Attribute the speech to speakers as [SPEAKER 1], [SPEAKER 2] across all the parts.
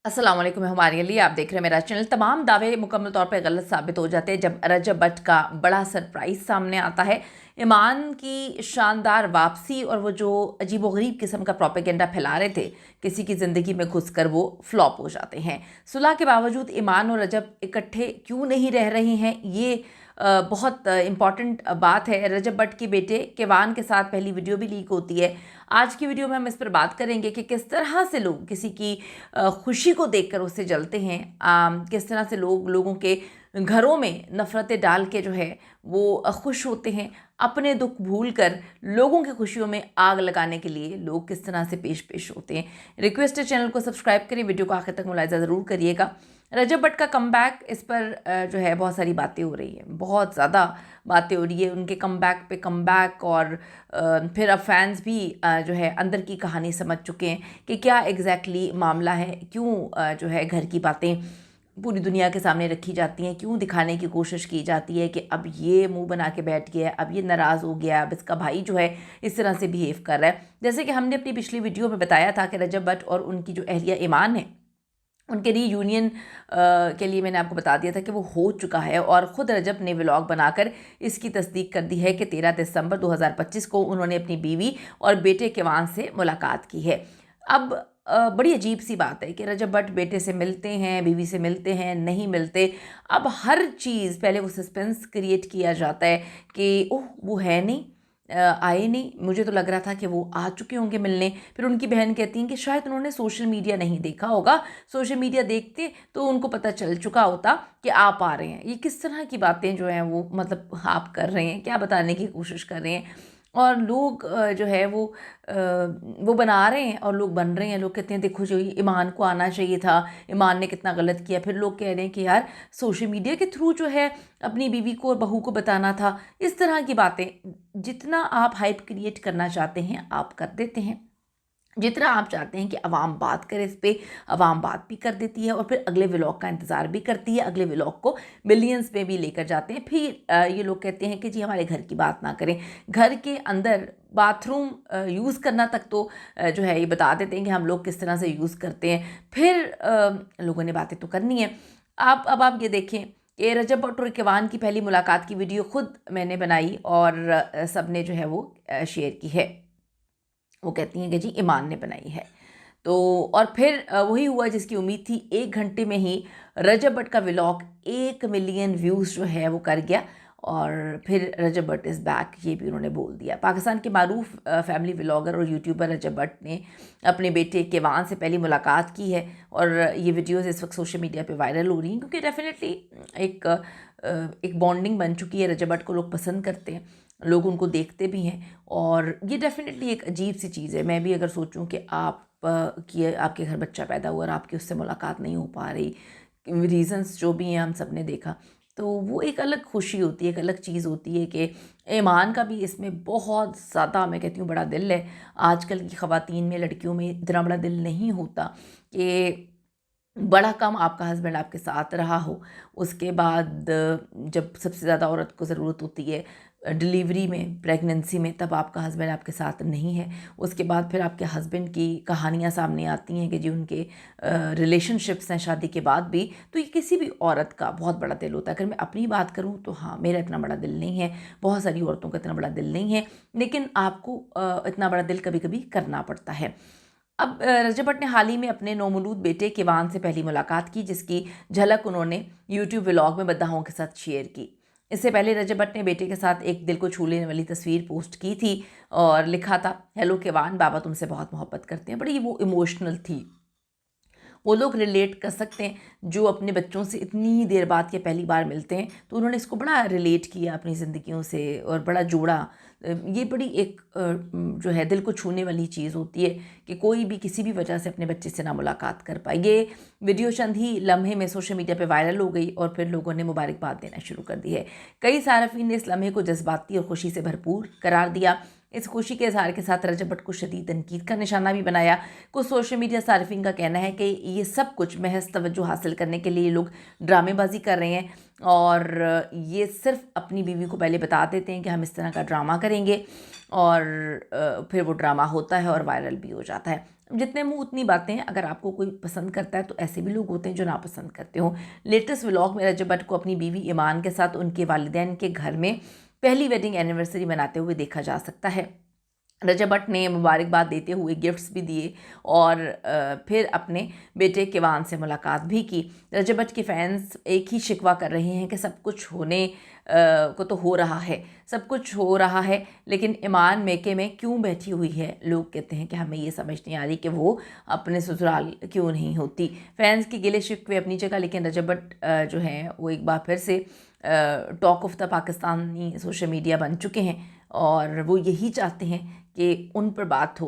[SPEAKER 1] अस्सलाम वालेकुम, मैं हमारे लिए आप देख रहे हैं मेरा चैनल। तमाम दावे मुकम्मल तौर पर गलत साबित हो जाते हैं जब रजब भट्ट का बड़ा सरप्राइज सामने आता है। ईमान की शानदार वापसी और वो जो अजीबोगरीब किस्म का प्रोपेगेंडा फैला रहे थे, किसी की ज़िंदगी में घुसकर वो फ्लॉप हो जाते हैं। सुलह के बावजूद ईमान और रजब इकट्ठे क्यों नहीं रह रहे हैं, ये बहुत इम्पॉर्टेंट बात है। रजब भट्ट के बेटे केवान के साथ पहली वीडियो भी लीक होती है। आज की वीडियो में हम इस पर बात करेंगे कि किस तरह से लोग किसी की खुशी को देखकर उससे जलते हैं। किस तरह से लोगों के घरों में नफ़रतें डाल के जो है वो खुश होते हैं। अपने दुख भूल कर लोगों की खुशियों में आग लगाने के लिए लोग किस तरह से पेश होते हैं। रिक्वेस्ट है चैनल को सब्सक्राइब करें, वीडियो को आखिर तक मुलाहिजा ज़रूर करिएगा। रजब भट्ट का कमबैक, इस पर जो है बहुत सारी बातें हो रही हैं, बहुत ज़्यादा बातें हो रही है उनके कमबैक पे कमबैक। और फिर अब फैंस भी जो है अंदर की कहानी समझ चुके हैं कि क्या एग्जैक्टली मामला है, क्यों जो है घर की बातें पूरी दुनिया के सामने रखी जाती हैं, क्यों दिखाने की कोशिश की जाती है कि अब ये मुंह बना के बैठ गया है, अब ये नाराज़ हो गया, अब इसका भाई जो है इस तरह से बिहेव कर रहा है। जैसे कि हमने अपनी पिछली वीडियो में बताया था कि रजब भट्ट और उनकी जो अहलिया ईमान है, उनके रीयूनियन के लिए मैंने आपको बता दिया था कि वो हो चुका है। और ख़ुद रजब ने व्लॉग बनाकर इसकी तस्दीक कर दी है कि 13 दिसंबर 2025 को उन्होंने अपनी बीवी और बेटे केवान से मुलाकात की है। अब बड़ी अजीब सी बात है कि रजब भट्ट बेटे से मिलते हैं, बीवी से मिलते हैं, नहीं मिलते। अब हर चीज़ पहले वो सस्पेंस क्रिएट किया जाता है कि ओह वो है नहीं, आए नहीं, मुझे तो लग रहा था कि वो आ चुके होंगे मिलने। फिर उनकी बहन कहती हैं कि शायद उन्होंने सोशल मीडिया नहीं देखा होगा, सोशल मीडिया देखते तो उनको पता चल चुका होता कि आप आ रहे हैं। ये किस तरह की बातें जो हैं वो मतलब आप कर रहे हैं, क्या बताने की कोशिश कर रहे हैं। और लोग जो है वो बना रहे हैं और लोग बन रहे हैं। लोग कहते हैं देखो जो ईमान को आना चाहिए था, ईमान ने कितना गलत किया। फिर लोग कह रहे हैं कि यार सोशल मीडिया के थ्रू जो है अपनी बीवी को और बहू को बताना था। इस तरह की बातें, जितना आप हाइप क्रिएट करना चाहते हैं आप कर देते हैं, जितना आप चाहते हैं कि अवाम बात करे इस पे, अवाम बात भी कर देती है और फिर अगले व्लॉग का इंतज़ार भी करती है, अगले व्लॉग को मिलियंस में भी लेकर जाते हैं। फिर ये लोग कहते हैं कि जी हमारे घर की बात ना करें, घर के अंदर बाथरूम यूज़ करना तक तो जो है ये बता देते हैं कि हम लोग किस तरह से यूज़ करते हैं। फिर लोगों ने बातें तो करनी है। अब आप ये देखें कि रजब भट्ट और केवान की पहली मुलाकात की वीडियो खुद मैंने बनाई और सब ने जो है वो शेयर की है। वो कहती हैं कि जी ईमान ने बनाई है। तो और फिर वही हुआ जिसकी उम्मीद थी। 1 घंटे में ही रजब भट्ट का व्लॉग 1 मिलियन व्यूज़ जो है वो कर गया। और फिर रजब भट्ट इज़ बैक, ये भी उन्होंने बोल दिया। पाकिस्तान के मारूफ फैमिली व्लॉगर और यूट्यूबर रजब भट्ट ने अपने बेटे केवान से पहली मुलाकात की है और ये वीडियोस इस वक्त सोशल मीडिया पे वायरल हो रही हैं क्योंकि डेफिनेटली एक बॉन्डिंग बन चुकी है। रजब भट्ट को लोग पसंद करते हैं, लोग उनको देखते भी हैं और ये डेफिनेटली एक अजीब सी चीज़ है। मैं भी अगर सोचूं कि आपके घर बच्चा पैदा हुआ और आपकी उससे मुलाकात नहीं हो पा रही, रीज़न्स जो भी हैं हम सब ने देखा, तो वो एक अलग खुशी होती है, एक अलग चीज़ होती है कि ईमान का भी इसमें बहुत ज़्यादा, मैं कहती हूँ, बड़ा दिल है। आजकल की ख़वातीन में, लड़कियों में इतना बड़ा दिल नहीं होता कि बड़ा कम आपका हस्बैंड आपके साथ रहा हो, उसके बाद जब सबसे ज़्यादा औरत को ज़रूरत होती है डिलीवरी में, प्रेगनेंसी में, तब आपका हस्बैंड आपके साथ नहीं है। उसके बाद फिर आपके हस्बैंड की कहानियाँ सामने आती हैं कि जी उनके रिलेशनशिप्स हैं शादी के बाद भी। तो ये किसी भी औरत का बहुत बड़ा दिल होता है। अगर मैं अपनी बात करूँ तो हाँ, मेरा इतना बड़ा दिल नहीं है, बहुत सारी औरतों का इतना बड़ा दिल नहीं है, लेकिन आपको इतना बड़ा दिल कभी कभी करना पड़ता है। अब रजब भट्ट ने हाल ही में अपने नौमौलूद बेटे केवान से पहली मुलाकात की, जिसकी झलक उन्होंने यूट्यूब व्लॉग में बद्दाहों के साथ शेयर की। इससे पहले रजब भट्ट ने बेटे के साथ एक दिल को छू लेने वाली तस्वीर पोस्ट की थी और लिखा था, हेलो केवान, बाबा तुमसे बहुत मोहब्बत करते हैं। बड़ी वो इमोशनल थी। वो लोग रिलेट कर सकते हैं जो अपने बच्चों से इतनी देर बाद या पहली बार मिलते हैं, तो उन्होंने इसको बड़ा रिलेट किया अपनी ज़िंदगियों से और बड़ा जोड़ा। ये बड़ी एक जो है दिल को छूने वाली चीज़ होती है कि कोई भी किसी भी वजह से अपने बच्चे से ना मुलाकात कर पाए। ये वीडियो चंद ही लम्हे में सोशल मीडिया पे वायरल हो गई और फिर लोगों ने मुबारकबाद देना शुरू कर दी है। कई सार्फिन ने इस लम्हे को जज्बाती और खुशी से भरपूर करार दिया। इस खुशी के इजहार के साथ रजब भट्ट को शदीद तनकीद का निशाना भी बनाया। कुछ सोशल मीडिया सार्फिन का कहना है कि ये सब कुछ महज तवज्जो हासिल करने के लिए ये लोग ड्रामेबाजी कर रहे हैं और ये सिर्फ अपनी बीवी को पहले बता देते हैं कि हम इस तरह का ड्रामा करेंगे और फिर वो ड्रामा होता है और वायरल भी हो जाता है। जितने मुंह उतनी बातें हैं। अगर आपको कोई पसंद करता है तो ऐसे भी लोग होते हैं जो नापसंद करते हो। लेटेस्ट व्लॉग में रजब भट्ट को अपनी बीवी ईमान के साथ उनके वालिदैन के घर में पहली वेडिंग एनिवर्सरी मनाते हुए देखा जा सकता है। रजब भट्ट ने मुबारकबाद देते हुए गिफ्ट्स भी दिए और फिर अपने बेटे किवान से मुलाकात भी की। रजब भट्ट के फैंस एक ही शिकवा कर रहे हैं कि सब कुछ होने को तो हो रहा है, सब कुछ हो रहा है, लेकिन ईमान मेके में क्यों बैठी हुई है। लोग कहते हैं कि हमें ये समझ नहीं आ रही कि वो अपने ससुराल क्यों नहीं होती। फैंस के गिले शिकवे अपनी जगह, लेकिन रजब भट्ट जो हैं वो एक बार फिर से talk of the Pakistani social media बन चुके हैं और वो यही चाहते हैं कि उन पर बात हो,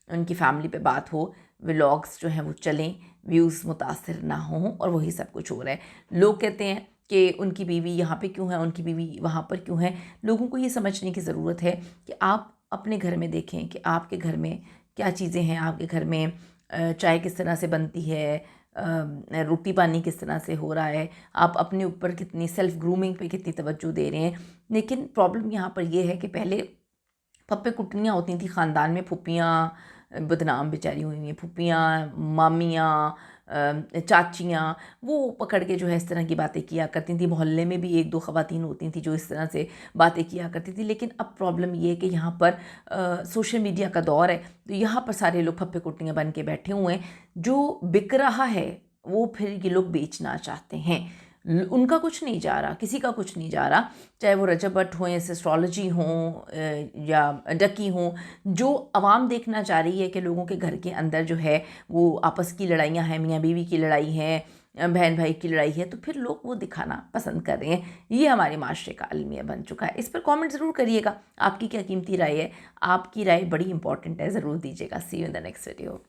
[SPEAKER 1] उनकी फैमिली पे बात हो, व्लॉग्स जो हैं वो चलें, व्यूज़ मुतासिर ना हों, और वही सब कुछ हो रहा है। लोग कहते हैं कि उनकी बीवी यहाँ पे क्यों है, उनकी बीवी वहाँ पर क्यों है। लोगों को ये समझने की ज़रूरत है कि आप अपने घर में देखें कि आपके घर में क्या चीज़ें हैं, आपके घर में चाय किस तरह से बनती है, रोटी पानी किस तरह से हो रहा है, आप अपने ऊपर कितनी सेल्फ ग्रूमिंग पे कितनी तवज्जो दे रहे हैं। लेकिन प्रॉब्लम यहाँ पर यह है कि पहले पप्पे कुटनियाँ होती थी ख़ानदान में, फुप्पियाँ बदनाम बेचारी हुई हैं, फुप्पियाँ, मामियाँ, चाचियाँ, वो पकड़ के जो है इस तरह की बातें किया करती थी। मोहल्ले में भी एक दो ख़वातीन होती थी जो इस तरह से बातें किया करती थी। लेकिन अब प्रॉब्लम ये है कि यहाँ पर सोशल मीडिया का दौर है, तो यहाँ पर सारे लोग फप्पे कुटनियाँ बन के बैठे हुए हैं। जो बिक रहा है वो फिर ये लोग बेचना चाहते हैं। उनका कुछ नहीं जा रहा, किसी का कुछ नहीं जा रहा, चाहे वो रजब भट्ट हों, एस्ट्रोलॉजी हों या डकी हों। जो आवाम देखना चाह रही है कि लोगों के घर के अंदर जो है वो आपस की लड़ाइयाँ हैं, मियाँ बीवी की लड़ाई है, बहन भाई की लड़ाई है, तो फिर लोग वो दिखाना पसंद कर रहे हैं। ये हमारे माशरे का अलमिया बन चुका है। इस पर कमेंट ज़रूर करिएगा, आपकी क्या कीमती राय है, आपकी राय बड़ी इंपॉर्टेंट है, ज़रूर दीजिएगा। See you in the next video.